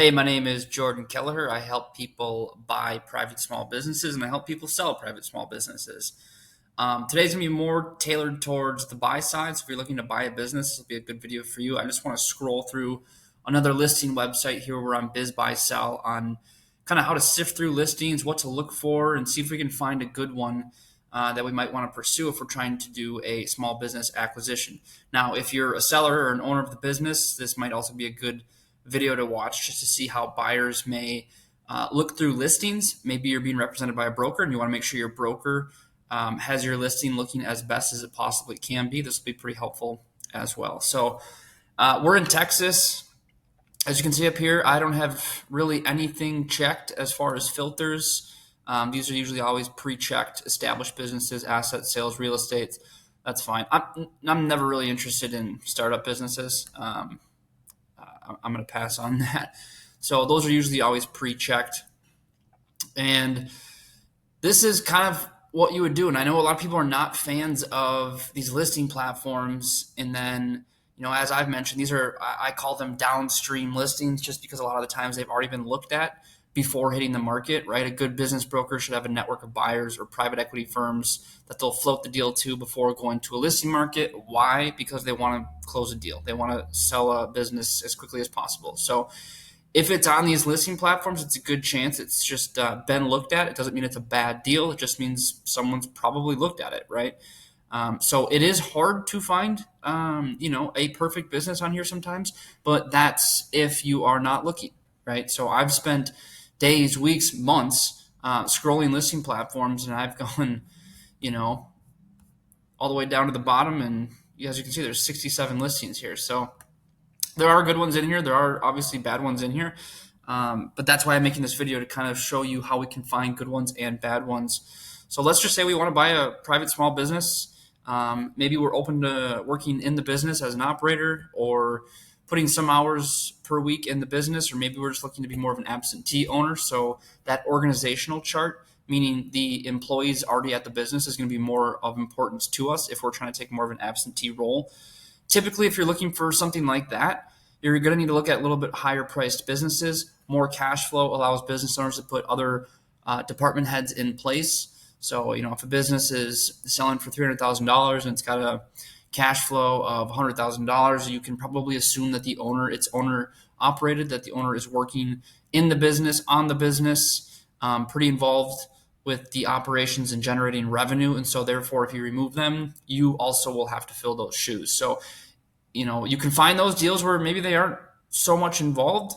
Hey, my name is Jordan Kelleher. I help people buy private small businesses and I help people sell private small businesses. Today's gonna be more tailored towards the buy side. So if you're looking to buy a business, this will be a good video for you. I just want to scroll through another listing website here. We're on Biz Buy Sell on kind of how to sift through listings, what to look for, and see if we can find a good one that we might want to pursue if we're trying to do a small business acquisition. Now, if you're a seller or an owner of the business, this might also be a good video to watch just to see how buyers may look through listings. Maybe you're being represented by a broker and you want to make sure your broker has your listing looking as best as it possibly can be. This will be pretty helpful as well. So we're in Texas. As you can see up here, I don't have really anything checked as far as filters. These are usually always pre-checked: established businesses, asset sales, real estate. That's fine. I'm never really interested in startup businesses. I'm going to pass on that. So those are usually always pre-checked. And this is kind of what you would do. And I know a lot of people are not fans of these listing platforms. And then, as I've mentioned, these are, I call them downstream listings just because a lot of the times they've already been looked at before hitting the market, right? A good business broker should have a network of buyers or private equity firms that they'll float the deal to before going to a listing market. Why? Because they want to close a deal. They want to sell a business as quickly as possible. So if it's on these listing platforms, it's a good chance it's just been looked at. It doesn't mean it's a bad deal. It just means someone's probably looked at it, right? So it is hard to find, a perfect business on here sometimes, but that's if you are not looking, right? So I've spent days, weeks, months scrolling listing platforms, and I've gone, all the way down to the bottom, and as you can see, there's 67 listings here. So there are good ones in here. There are obviously bad ones in here. But that's why I'm making this video, to kind of show you how we can find good ones and bad ones. So let's just say we want to buy a private small business. Maybe we're open to working in the business as an operator or putting some hours per week in the business, or maybe we're just looking to be more of an absentee owner. So that organizational chart, meaning the employees already at the business, is going to be more of importance to us if we're trying to take more of an absentee role. Typically, if you're looking for something like that, you're going to need to look at a little bit higher priced businesses. More cash flow allows business owners to put other department heads in place. So, if a business is selling for $300,000 and it's got a cash flow of $100,000, you can probably assume that it's owner operated, that the owner is working in the business, on the business, pretty involved with the operations and generating revenue. And so therefore, if you remove them, you also will have to fill those shoes. So, you can find those deals where maybe they aren't so much involved.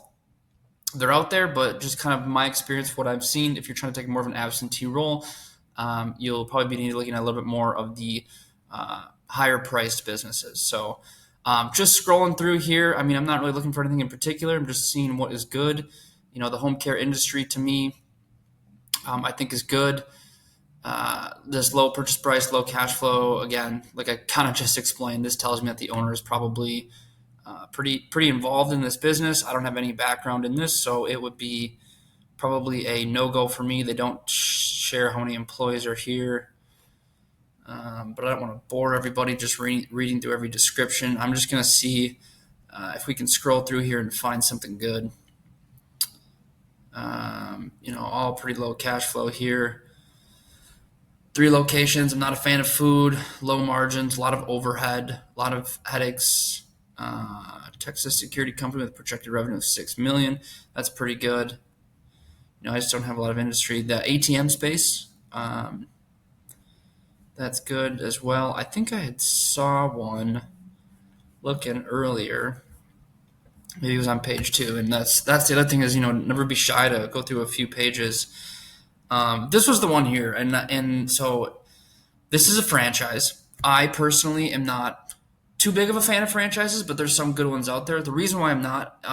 They're out there, but just kind of my experience, what I've seen, if you're trying to take more of an absentee role, you'll probably be looking at a little bit more of the higher priced businesses. So just scrolling through here, I'm not really looking for anything in particular. I'm just seeing what is good. The home care industry to me, I think is good. This low purchase price, low cash flow, again, like I kind of just explained, this tells me that the owner is probably pretty involved in this business. I don't have any background in this, so it would be probably a no-go for me. They don't share how many employees are here, but I don't want to bore everybody just reading through every description. I'm just going to see if we can scroll through here and find something good. All pretty low cash flow here. 3 locations. I'm not a fan of food, low margins, a lot of overhead, a lot of headaches. Texas security company with projected revenue of $6 million. That's pretty good. I just don't have a lot of industry. The ATM space, that's good as well. I think I had saw one looking earlier. Maybe it was on page 2, and that's the other thing is, never be shy to go through a few pages. This was the one here, and so this is a franchise. I personally am not too big of a fan of franchises, but there's some good ones out there. The reason why I'm not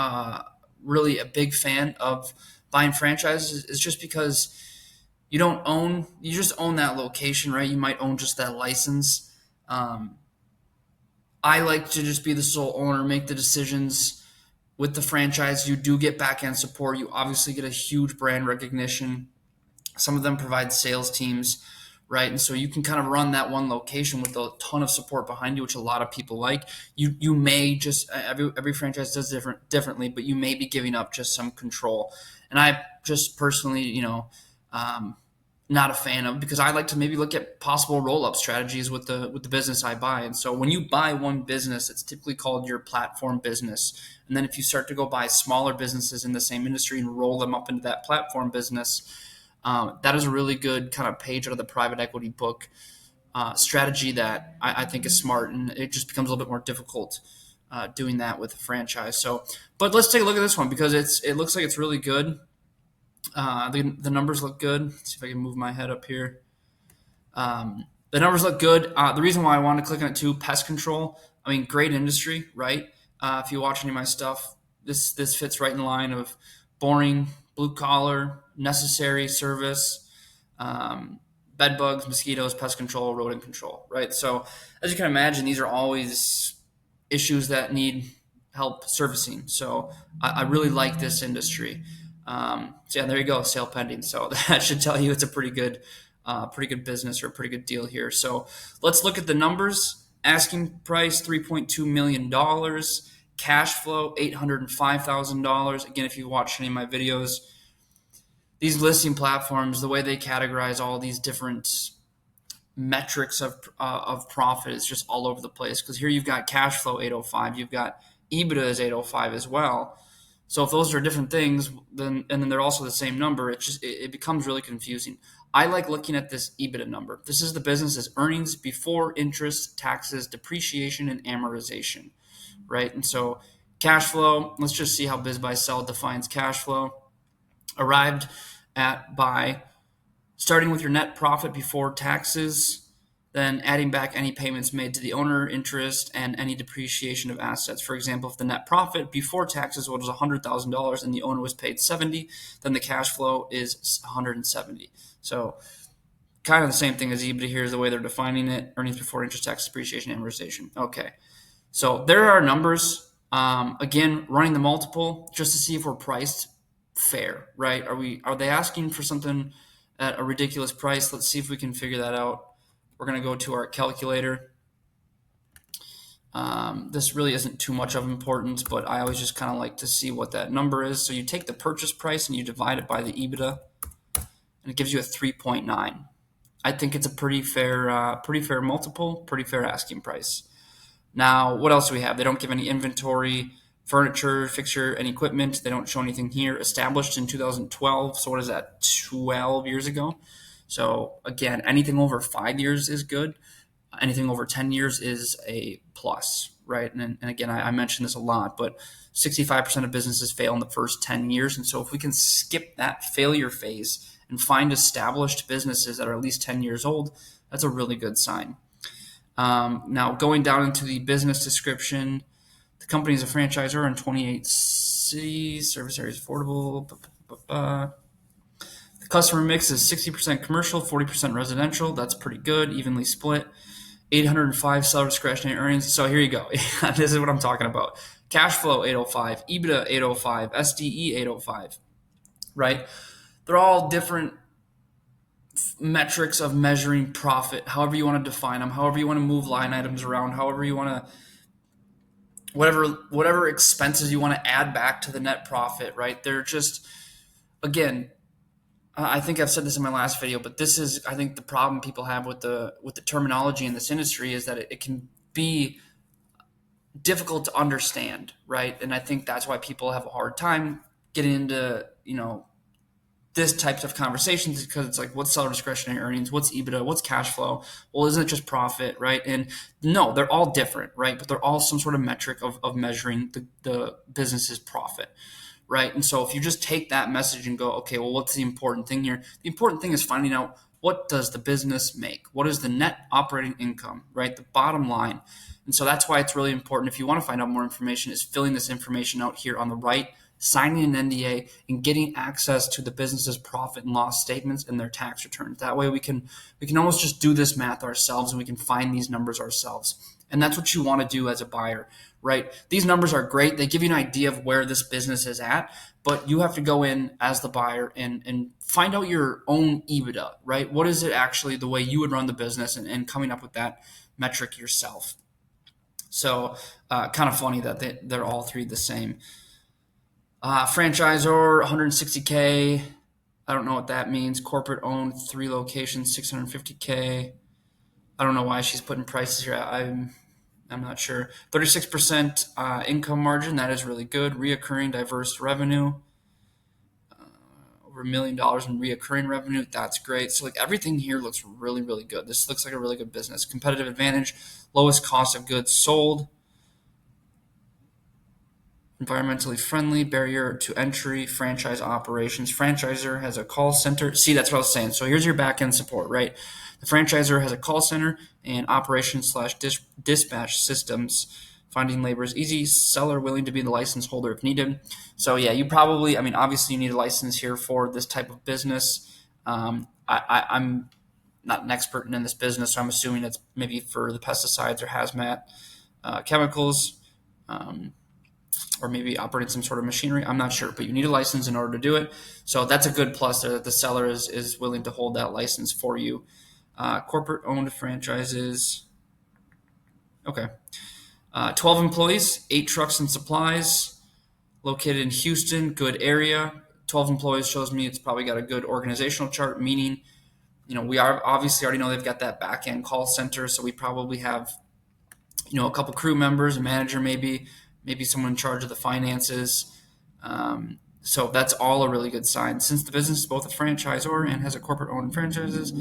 really a big fan of buying franchises is just because you just own that location, right? You might own just that license. I like to just be the sole owner, make the decisions. With the franchise, you do get back-end support. You obviously get a huge brand recognition. Some of them provide sales teams, right? And so you can kind of run that one location with a ton of support behind you, which a lot of people like. You may just every franchise does differently, but you may be giving up just some control. And I just personally, not a fan of, because I like to maybe look at possible roll-up strategies with the business I buy. And so when you buy one business, it's typically called your platform business. And then if you start to go buy smaller businesses in the same industry and roll them up into that platform business, that is a really good kind of page out of the private equity book strategy that I think is smart, and it just becomes a little bit more difficult doing that with a franchise. So, but let's take a look at this one because it looks like it's really good. The numbers look good. Let's see if I can move my head up here. The numbers look good. The reason why I wanted to click on it too, pest control. I mean, great industry, right? If you watch any of my stuff, this fits right in line of boring, blue collar, necessary service, bed bugs, mosquitoes, pest control, rodent control, right? So as you can imagine, these are always issues that need help servicing. So I really like this industry. So yeah, there you go, sale pending. So that should tell you it's a pretty good business or a pretty good deal here. So let's look at the numbers. Asking price $3.2 million, cash flow $805,000. Again, if you watch any of my videos, these listing platforms, the way they categorize all these different metrics of profit is just all over the place. Because here you've got cash flow 805, you've got EBITDA is 805 as well. So if those are different things, then they're also the same number, it becomes really confusing. I like looking at this EBITDA number. This is the business's earnings before interest, taxes, depreciation, and amortization, right? And so cash flow, let's just see how Biz Buy Sell defines cash flow. Arrived at by starting with your net profit before taxes, then adding back any payments made to the owner, interest, and any depreciation of assets. For example, if the net profit before taxes was $100,000 and the owner was paid $70,000, then the cash flow is $170,000. So kind of the same thing as EBITDA here is the way they're defining it: earnings before interest, tax, depreciation, amortization. Okay, so there are numbers. Again, running the multiple just to see if we're priced fair, right? Are they asking for something at a ridiculous price? Let's see if we can figure that out. We're going to go to our calculator. This really isn't too much of importance, but I always just kind of like to see what that number is. So you take the purchase price and you divide it by the EBITDA, and it gives you a 3.9. I think it's a pretty fair multiple, pretty fair asking price. Now, what else do we have? They don't give any inventory, furniture, fixture, and equipment. They don't show anything here. Established in 2012. So what is that? 12 years ago. So again, anything over 5 years is good. Anything over 10 years is a plus, right? And again, I mentioned this a lot, but 65% of businesses fail in the first 10 years. And so if we can skip that failure phase and find established businesses that are at least 10 years old, that's a really good sign. Now, going down into the business description, the company is a franchisor in 28 cities, service areas affordable. The customer mix is 60% commercial, 40% residential. That's pretty good, evenly split. 805 seller discretionary earnings. So here you go. This is what I'm talking about. Cash flow 805, EBITDA 805, SDE 805, right? They're all different metrics of measuring profit, however you want to define them, however you want to move line items around, however you want to, whatever expenses you want to add back to the net profit, right? They're just, again, I think I've said this in my last video, but this is, I think, the problem people have with the terminology in this industry is that it can be difficult to understand, right? And I think that's why people have a hard time getting into, this types of conversations, because it's like, what's seller discretionary earnings? What's EBITDA? What's cash flow? Well, isn't it just profit, right? And no, they're all different, right? But they're all some sort of metric of measuring the business's profit, right? And so if you just take that message and go, okay, well, what's the important thing here? The important thing is finding out, what does the business make? What is the net operating income, right? The bottom line. And so that's why it's really important, if you want to find out more information, is filling this information out here on the right, signing an NDA, and getting access to the business's profit and loss statements and their tax returns. That way we can almost just do this math ourselves, and we can find these numbers ourselves. And that's what you want to do as a buyer, right? These numbers are great. They give you an idea of where this business is at, but you have to go in as the buyer and find out your own EBITDA, right? What is it actually the way you would run the business, and coming up with that metric yourself. So kind of funny that they're all three the same. Franchisor, 160K. I don't know what that means. Corporate owned, 3 locations, 650K. I don't know why she's putting prices here. I'm not sure. 36% income margin. That is really good. Reoccurring diverse revenue. Over $1 million in reoccurring revenue. That's great. So like everything here looks really, really good. This looks like a really good business. Competitive advantage. Lowest cost of goods sold. Environmentally friendly, barrier to entry, franchise operations. Franchisor has a call center. See, that's what I was saying. So here's your back end support, right? The franchisor has a call center and operations slash dispatch systems. Finding labor is easy. Seller willing to be the license holder if needed. So yeah, you probably, I mean, obviously you need a license here for this type of business. I'm not an expert in this business, so I'm assuming it's maybe for the pesticides or hazmat chemicals. Or maybe operating some sort of machinery. I'm not sure, but you need a license in order to do it. So that's a good plus there that the seller is willing to hold that license for you. Corporate owned franchises. Okay. 12 employees, 8 trucks and supplies, located in Houston, good area. 12 employees shows me it's probably got a good organizational chart, meaning, we are obviously already know they've got that back end call center. So we probably have, a couple crew members, a manager, maybe someone in charge of the finances. So that's all a really good sign. Since the business is both a franchisor and has a corporate owned franchises,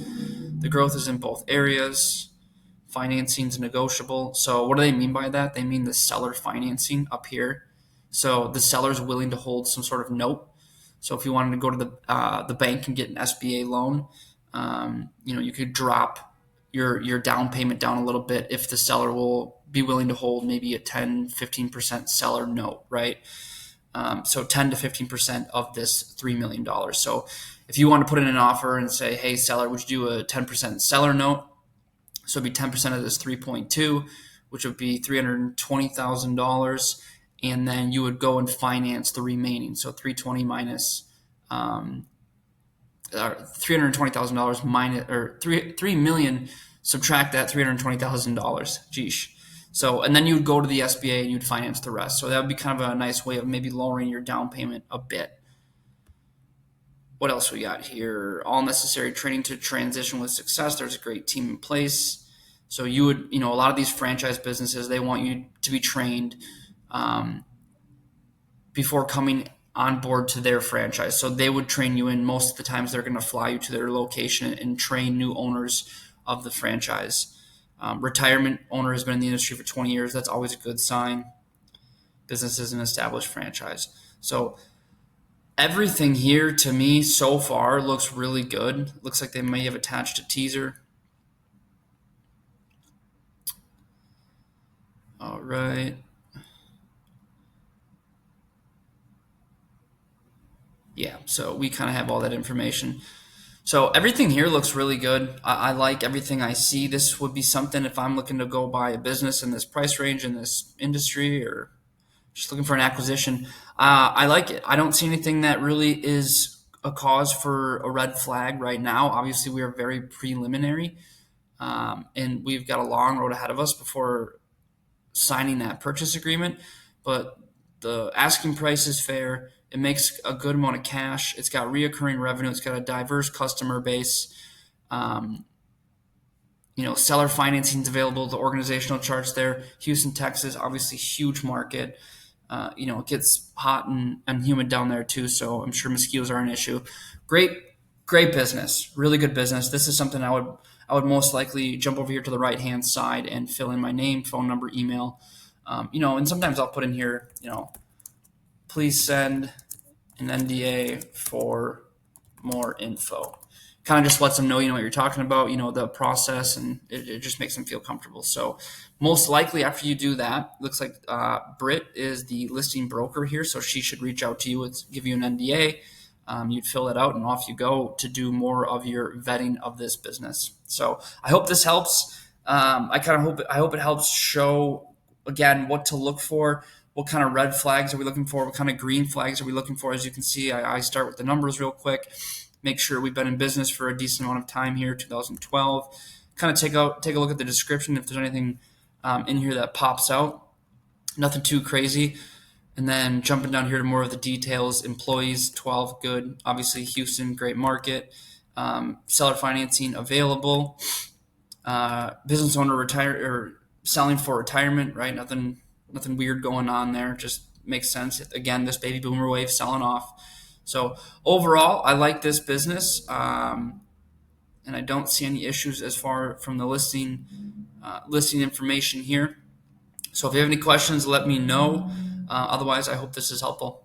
the growth is in both areas. Financing is negotiable. So what do they mean by that? They mean the seller financing up here. So the seller is willing to hold some sort of note. So if you wanted to go to the bank and get an SBA loan, you could drop your down payment down a little bit if the seller will be willing to hold maybe a 10-15% seller note, right? So 10 to 15% of this $3 million. So if you want to put in an offer and say, hey, seller, would you do a 10% seller note? So it'd be 10% of this 3.2, which would be $320,000. And then you would go and finance the remaining. So 320 minus $320,000 minus, or 3 million, subtract that $320,000. Geesh. So, and then you would go to the SBA and you'd finance the rest. So that would be kind of a nice way of maybe lowering your down payment a bit. What else we got here? All necessary training to transition with success. There's a great team in place. So you would, a lot of these franchise businesses, they want you to be trained before coming on board to their franchise. So they would train you in. Most of the times they're going to fly you to their location and train new owners of the franchise. Retirement owner has been in the industry for 20 years. That's always a good sign. Business is an established franchise. So everything here to me so far looks really good. Looks like they may have attached a teaser. All right. Yeah, so we kind of have all that information. So everything here looks really good. I like everything I see. This would be something if I'm looking to go buy a business in this price range in this industry, or just looking for an acquisition. I like it. I don't see anything that really is a cause for a red flag right now. Obviously, we are very preliminary, and we've got a long road ahead of us before signing that purchase agreement. But the asking price is fair. It makes a good amount of cash. It's got reoccurring revenue. It's got a diverse customer base. Seller financing is available. The organizational charts there. Houston, Texas, obviously huge market. It gets hot and humid down there too, so I'm sure mosquitoes are an issue. Great business. Really good business. This is something I would most likely jump over here to the right-hand side and fill in my name, phone number, email. And sometimes I'll put in here, please send an NDA for more info. Kind of just lets them know, what you're talking about, the process, and it just makes them feel comfortable. So most likely after you do that, looks like Britt is the listing broker here. So she should reach out to you, give you an NDA. You'd fill it out and off you go to do more of your vetting of this business. So I hope this helps. I hope it helps show again what to look for. What kind of red flags are we looking for? What kind of green flags are we looking for? As you can see, I start with the numbers real quick. Make sure we've been in business for a decent amount of time here, 2012. Kind of take a look at the description if there's anything in here that pops out. Nothing too crazy. And then jumping down here to more of the details, employees, 12, good. Obviously, Houston, great market. Seller financing available. Business owner retire or selling for retirement, right? Nothing weird going on there. Just makes sense. Again, this baby boomer wave selling off. So overall, I like this business, and I don't see any issues as far from the listing information here. So if you have any questions, let me know. Otherwise, I hope this is helpful.